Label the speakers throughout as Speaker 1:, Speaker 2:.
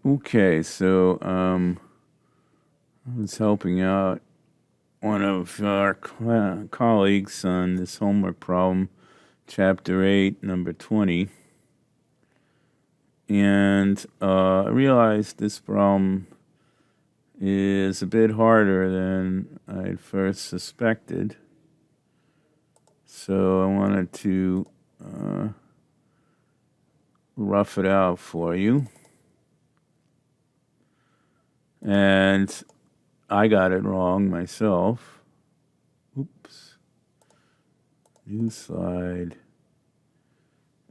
Speaker 1: Okay, so I was helping out one of our colleagues on this homework problem, Chapter 8, Number 20. And I realized this problem is a bit harder than I had first suspected. So I wanted to rough it out for you. And I got it wrong myself. Oops. New slide.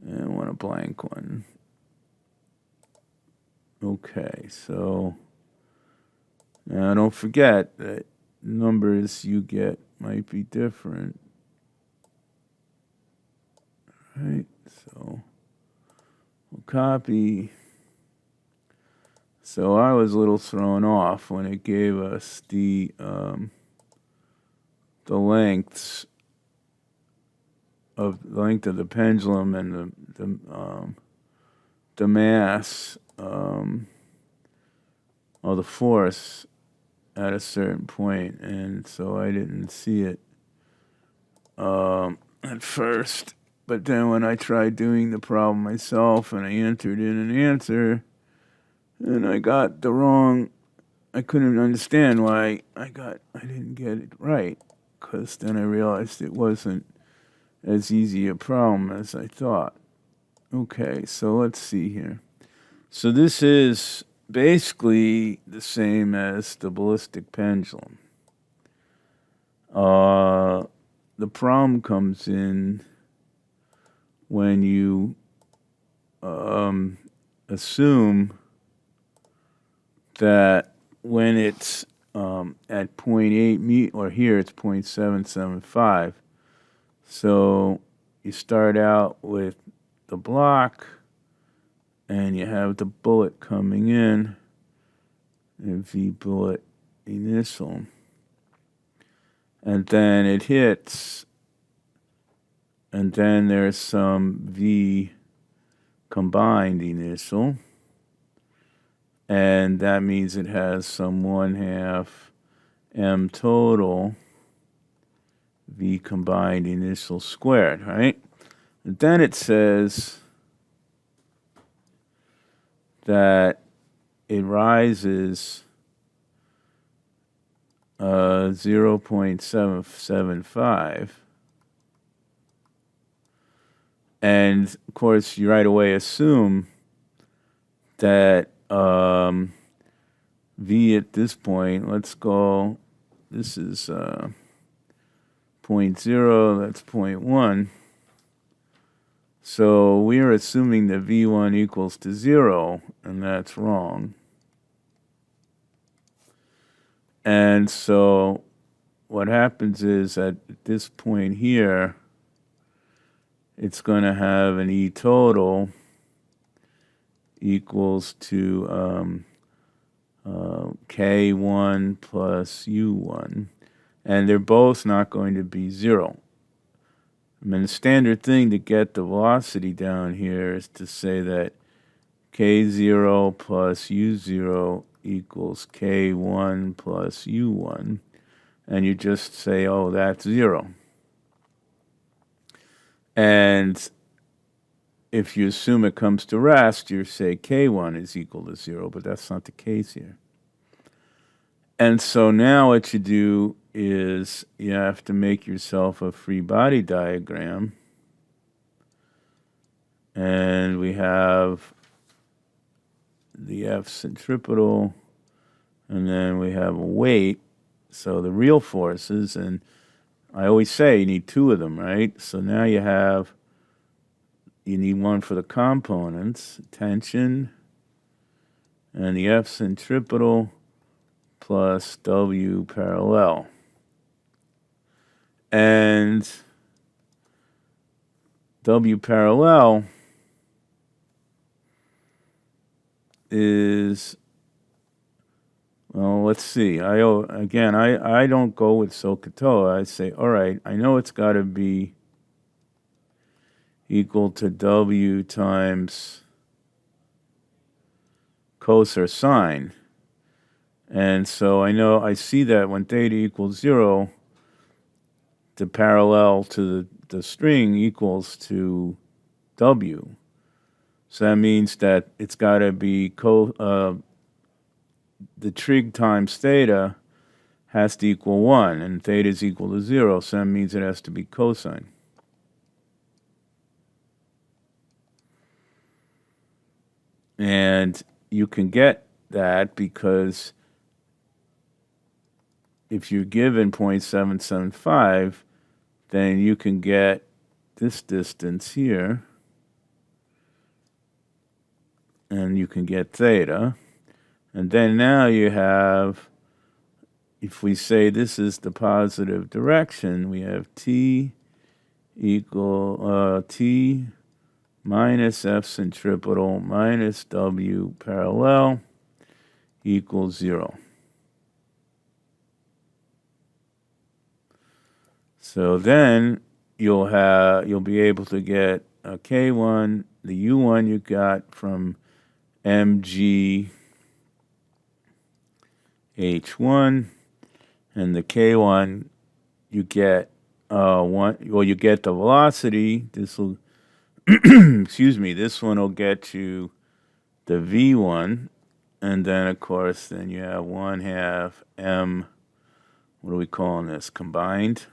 Speaker 1: And I want a blank one. Okay, so now don't forget that numbers you get might be different. Right, so we'll copy. So I was a little thrown off when it gave us the lengths of the length of the pendulum and the mass of the force at a certain point, and so I didn't see it at first. But then when I tried doing the problem myself and I entered in an answer, and I got the wrong, I couldn't understand why I didn't get it right, because then I realized it wasn't as easy a problem as I thought. Okay, so let's see here. So this is basically the same as the ballistic pendulum. The problem comes in when you assume that when it's at 0.8 or here it's 0.775. So you start out with the block and you have the bullet coming in, and V bullet initial. And then it hits, and then there's some V combined initial, and that means it has some 1/2 M total V combined initial squared, right? And then it says that it rises 0.775. And of course, you right away assume that V at this point, let's go, this is 0.0, that's 0.1. So we are assuming that V1 equals to 0, and that's wrong. And so what happens is at this point here, it's going to have an E total equals to K1 plus U1. And they're both not going to be 0. I mean, the standard thing to get the velocity down here is to say that K0 plus U0 equals K1 plus U1. And you just say, oh, that's 0. And if you assume it comes to rest, you say K1 is equal to 0, but that's not the case here. And so now what you do is you have to make yourself a free body diagram. And we have the F centripetal, and then we have a weight. So the real forces, and I always say you need 2 of them, right? So now you need one for the components, tension, and the F centripetal plus W parallel. And W parallel is, well, let's see. I don't go with SOHCAHTOA. I say, all right, I know it's got to be equal to W times cos or sine. And so I see that when theta equals 0, the parallel to the string equals to W. So that means that it's got to be the trig times theta has to equal 1, and theta is equal to 0, so that means it has to be cosine. And you can get that because if you're given 0.775, then you can get this distance here, and you can get theta. And then now you have, if we say this is the positive direction, we have t equal t minus f centripetal minus w parallel equals 0. So then you'll be able to get a K1, the U1 you got from mg h1, and the K1 you get you get the velocity. This will excuse me, this one will get you the V1, and then of course then you have 1/2 m, what are we calling this, combined?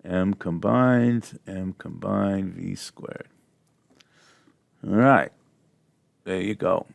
Speaker 1: M combined V squared. All right, there you go.